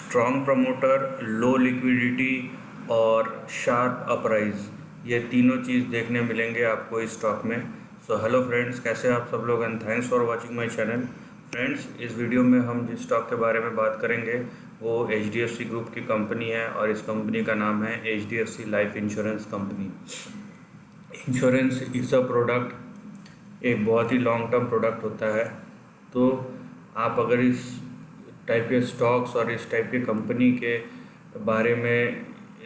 Strong promoter, लो liquidity और sharp अपराइज, ये तीनों चीज़ देखने मिलेंगे आपको इस स्टॉक में। सो हेलो फ्रेंड्स, कैसे आप सब लोग and thanks for watching my channel. Friends, इस वीडियो में हम जिस स्टॉक के बारे में बात करेंगे वो HDFC ग्रुप की कंपनी है और इस कंपनी का नाम है HDFC life insurance company. Insurance is a product, एक बहुत ही लॉन्ग टर्म प्रोडक्ट होता है। तो आप अगर इस टाइप के स्टॉक्स और इस टाइप की कंपनी के बारे में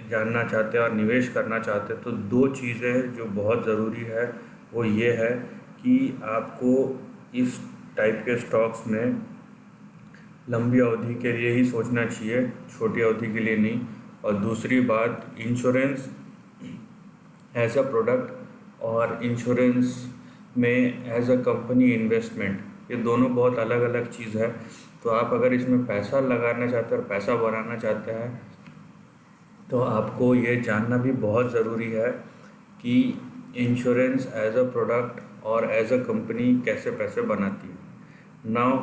जानना चाहते हैं और निवेश करना चाहते हैं तो दो चीज़ें जो बहुत ज़रूरी है वो ये है कि आपको इस टाइप के स्टॉक्स में लंबी अवधि के लिए ही सोचना चाहिए, छोटी अवधि के लिए नहीं। और दूसरी बात, इंश्योरेंस एज अ प्रोडक्ट और इंश्योरेंस में एज अ कंपनी इन्वेस्टमेंट, ये दोनों बहुत अलग अलग चीज़ है। तो आप अगर इसमें पैसा लगाना चाहते हैं और पैसा बनाना चाहते हैं तो आपको ये जानना भी बहुत ज़रूरी है कि इंश्योरेंस एज अ प्रोडक्ट और एज अ कंपनी कैसे पैसे बनाती है। नाउ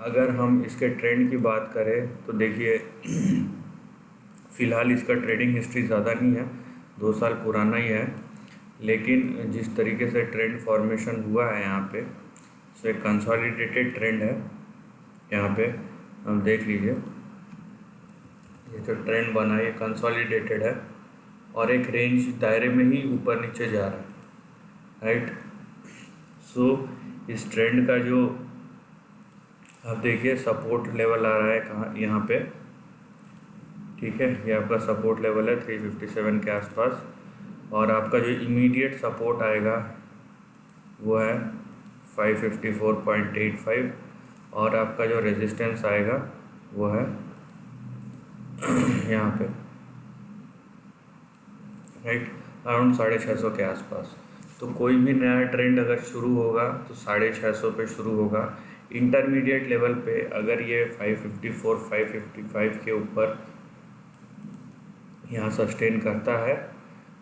अगर हम इसके ट्रेंड की बात करें तो देखिए फ़िलहाल इसका ट्रेडिंग हिस्ट्री ज़्यादा नहीं है, 2 साल पुराना ही है, लेकिन जिस तरीके से ट्रेंड फॉर्मेशन हुआ है यहाँ पे, सो एक कंसोलिडेटेड ट्रेंड है। यहाँ पे हम देख लीजिए, ये जो ट्रेंड बना है ये कंसोलिडेटेड है और एक रेंज दायरे में ही ऊपर नीचे जा रहा है, राइट। सो इस ट्रेंड का जो आप देखिए सपोर्ट लेवल आ रहा है कहाँ, यहाँ पे, ठीक है, ये आपका सपोर्ट लेवल है 357 के आसपास। और आपका जो इमीडिएट सपोर्ट आएगा वो है 554.85 और आपका जो रेजिस्टेंस आएगा वो है यहाँ पे, राइट, अराउंड 650 के आसपास। तो कोई भी नया ट्रेंड अगर शुरू होगा तो 650 पे शुरू होगा। इंटरमीडिएट लेवल पे अगर ये 554 555 के ऊपर यहाँ सस्टेन करता है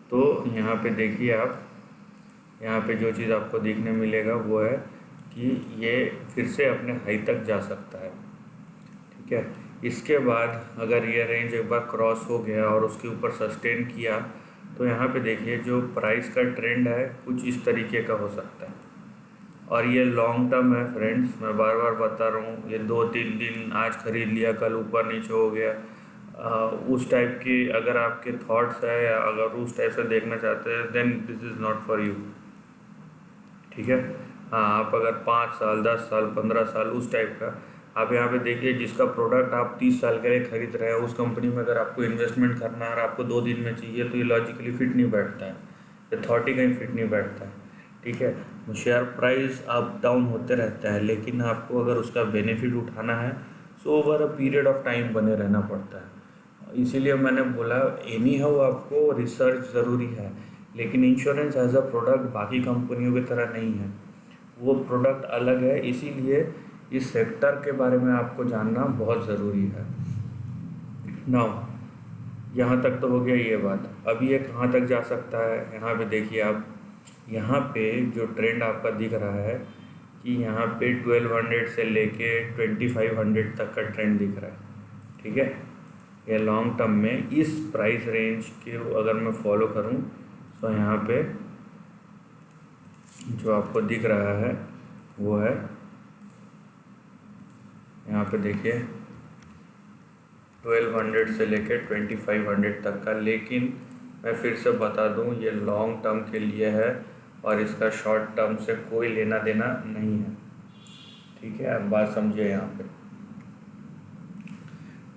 तो यहाँ पे देखिए आप, यहाँ पे जो चीज़ आपको देखने मिलेगा वो है कि ये फिर से अपने हाई तक जा सकता है, ठीक है। इसके बाद अगर ये रेंज एक बार क्रॉस हो गया और उसके ऊपर सस्टेन किया तो यहाँ पे देखिए जो प्राइस का ट्रेंड है कुछ इस तरीके का हो सकता है। और ये लॉन्ग टर्म है फ्रेंड्स, मैं बार बार बता रहा हूँ, ये 2-3 दिन आज खरीद लिया कल ऊपर नीचे हो गया, उस टाइप की अगर आपके थॉट्स है या अगर उस टाइप से देखना चाहते हैं then this is not for you, ठीक है। हाँ, आप अगर 5 साल 10 साल 15 साल उस टाइप का, आप यहाँ पे देखिए जिसका प्रोडक्ट आप 30 साल के लिए खरीद रहे हैं उस कंपनी में अगर आपको इन्वेस्टमेंट करना है और आपको 2 दिन में चाहिए तो ये लॉजिकली फिट नहीं बैठता है, ये थॉट ही कहीं फिट नहीं बैठता है, ठीक है। शेयर प्राइस अप डाउन होते रहता है लेकिन आपको अगर उसका बेनिफिट उठाना है so over a period of time बने रहना पड़ता है। इसीलिए मैंने बोला एनी हाउ आपको रिसर्च ज़रूरी है, लेकिन इंश्योरेंस एज अ प्रोडक्ट बाकी कंपनियों की तरह नहीं है, वो प्रोडक्ट अलग है। इसीलिए इस सेक्टर के बारे में आपको जानना बहुत ज़रूरी है। नाउ यहाँ तक तो हो गया ये बात, अब ये कहाँ तक जा सकता है, यहाँ पे देखिए आप, यहाँ पे जो ट्रेंड आपका दिख रहा है कि यहाँ पे 1200 से लेके 2500 तक का ट्रेंड दिख रहा है, ठीक है। ये लॉन्ग टर्म में इस प्राइस रेंज के अगर मैं फॉलो करूँ तो यहाँ पे जो आपको दिख रहा है वो है, यहाँ पे देखिए 1200 से लेकर 2500 तक का। लेकिन मैं फिर से बता दूँ ये लॉन्ग टर्म के लिए है और इसका शॉर्ट टर्म से कोई लेना देना नहीं है, ठीक है। आप बात समझिए यहाँ पे।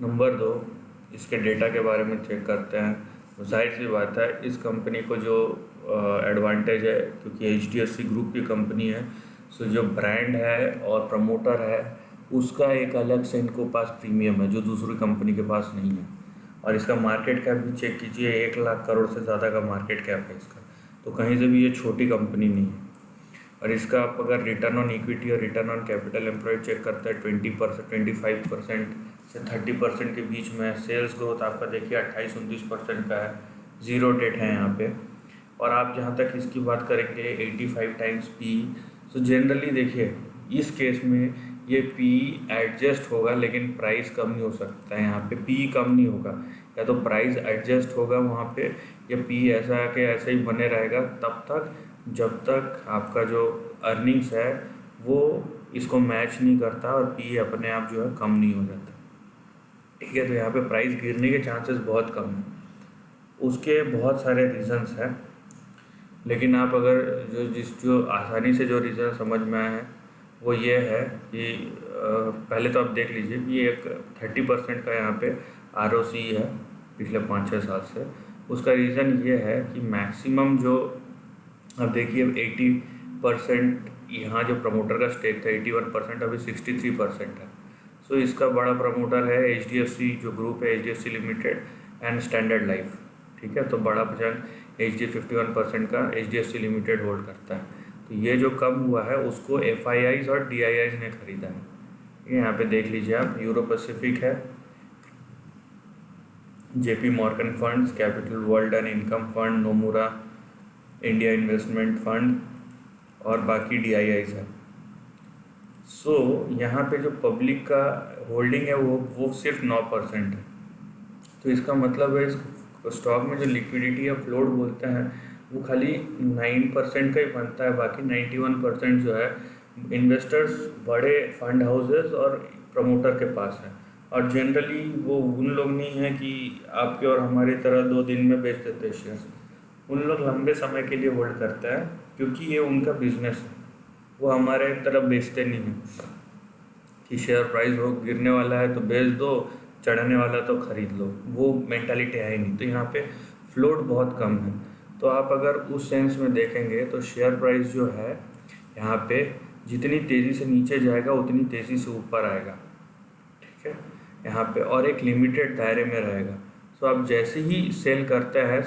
नंबर 2, इसके डेटा के बारे में चेक करते हैं। तो जाहिर सी बात है इस कंपनी को जो एडवांटेज है, क्योंकि HDFC ग्रुप की कंपनी है, सो जो ब्रांड है और प्रमोटर है उसका एक अलग से इनको पास प्रीमियम है जो दूसरी कंपनी के पास नहीं है। और इसका मार्केट कैप भी चेक कीजिए, 1 लाख करोड़ से ज़्यादा का मार्केट कैप है इसका, तो कहीं से भी ये छोटी कंपनी नहीं है। और इसका आप अगर रिटर्न ऑन इक्विटी और return on capital employed check करते हैं 20% 25% से 30% के बीच में। सेल्स ग्रोथ आपका देखिए 28-29% का है, जीरो डेट है यहाँ पे। और आप जहाँ तक इसकी बात करेंगे 85 टाइम्स पी, तो जनरली देखिए इस केस में ये पी एडजस्ट होगा लेकिन प्राइस कम नहीं हो सकता है। यहाँ पे पी कम नहीं होगा, या तो प्राइस एडजस्ट होगा वहाँ पे, या पी ऐसा के ऐसे ही बने रहेगा तब तक जब तक आपका जो अर्निंग्स है वो इसको मैच नहीं करता और पी अपने आप जो है कम नहीं हो जाता। ठीक है, तो यहाँ पे प्राइस गिरने के चांसेस बहुत कम हैं। उसके बहुत सारे रीज़न्स हैं, लेकिन आप अगर जो आसानी से जो रीज़न समझ में आए हैं वो ये है कि पहले तो आप देख लीजिए कि एक 30% का यहाँ पे ROC है पिछले 5-6 साल से। उसका रीज़न ये है कि मैक्सिमम जो अब देखिए 80% यहाँ जो प्रमोटर का स्टेक था 81%, अभी 63% है। सो इसका बड़ा प्रमोटर है HDFC जो ग्रुप है, HDFC limited and standard life. ठीक है, तो बड़ा चंक HDFC 51% का HDFC लिमिटेड होल्ड करता है। तो ये जो कम हुआ है उसको FIIs और DIIs ने खरीदा है। यहाँ पे देख लीजिए आप, यूरो पैसिफिक है, JP Morgan funds, capital world and income fund, Nomura, India investment fund और बाकी DIIs है। सो यहाँ पे जो पब्लिक का होल्डिंग है वो सिर्फ 9% है। तो इसका मतलब है इस स्टॉक में जो लिक्विडिटी या फ्लोट बोलते हैं वो खाली 9% का ही बनता है, बाकी 91% जो है इन्वेस्टर्स बड़े फंड हाउसेस और प्रमोटर के पास है। और जनरली वो उन लोग नहीं है कि आपके और हमारी तरह 2 दिन में बेच देते हैं शेयर्स। उन लोग लंबे समय के लिए होल्ड करते हैं क्योंकि ये उनका बिजनेस है। वो हमारे तरफ बेचते नहीं हैं कि शेयर प्राइस हो गिरने वाला है तो बेच दो, चढ़ने वाला तो ख़रीद लो, वो मेंटालिटी है ही नहीं। तो यहाँ पे फ्लोट बहुत कम है। तो आप अगर उस सेंस में देखेंगे तो शेयर प्राइस जो है यहाँ पे जितनी तेज़ी से नीचे जाएगा उतनी तेज़ी से ऊपर आएगा। ठीक है, यहाँ पे और एक लिमिटेड दायरे में रहेगा। सो आप जैसे ही सेल करते हैं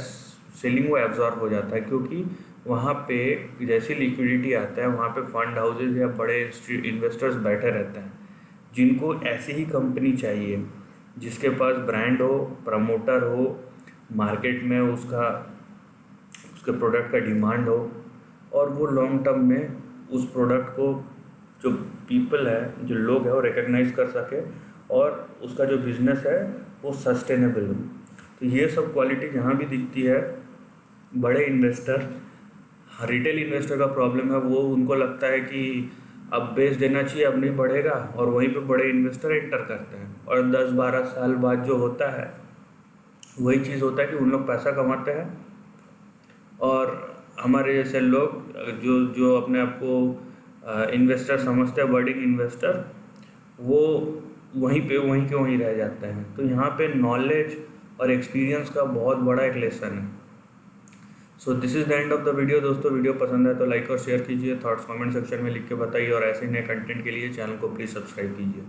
सेलिंग वो एब्जॉर्ब हो जाता है, क्योंकि वहाँ पे जैसी लिक्विडिटी आता है वहाँ पे फंड हाउसेज या बड़े इन्वेस्टर्स बैठे रहते हैं जिनको ऐसी ही कंपनी चाहिए जिसके पास ब्रांड हो, प्रमोटर हो, मार्केट में उसके प्रोडक्ट का डिमांड हो और वो लॉन्ग टर्म में उस प्रोडक्ट को जो पीपल है, जो लोग हैं वो रिकग्नाइज कर सके और उसका जो बिज़नेस है वो सस्टेनेबल हो। तो ये सब क्वालिटी जहाँ भी दिखती है बड़े इन्वेस्टर, रिटेल इन्वेस्टर का प्रॉब्लम है, वो उनको लगता है कि अब बेच देना चाहिए, अब नहीं बढ़ेगा, और वहीं पे बड़े इन्वेस्टर एंटर करते हैं और 10-12 साल बाद जो होता है वही चीज़ होता है कि उन लोग पैसा कमाते हैं और हमारे जैसे लोग जो अपने आप को इन्वेस्टर समझते हैं, बर्डिंग इन्वेस्टर, वो वहीं के वहीं रह जाते हैं। तो यहाँ पे नॉलेज और एक्सपीरियंस का बहुत बड़ा एक लेसन है। So this is the end of the video. दोस्तों वीडियो पसंद है तो लाइक और शेयर कीजिए, थॉट्स कमेंट सेक्शन में लिख के बताइए और ऐसे नए कंटेंट के लिए चैनल को प्लीज़ सब्सक्राइब कीजिए।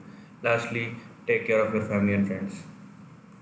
Lastly, take care of your family and friends.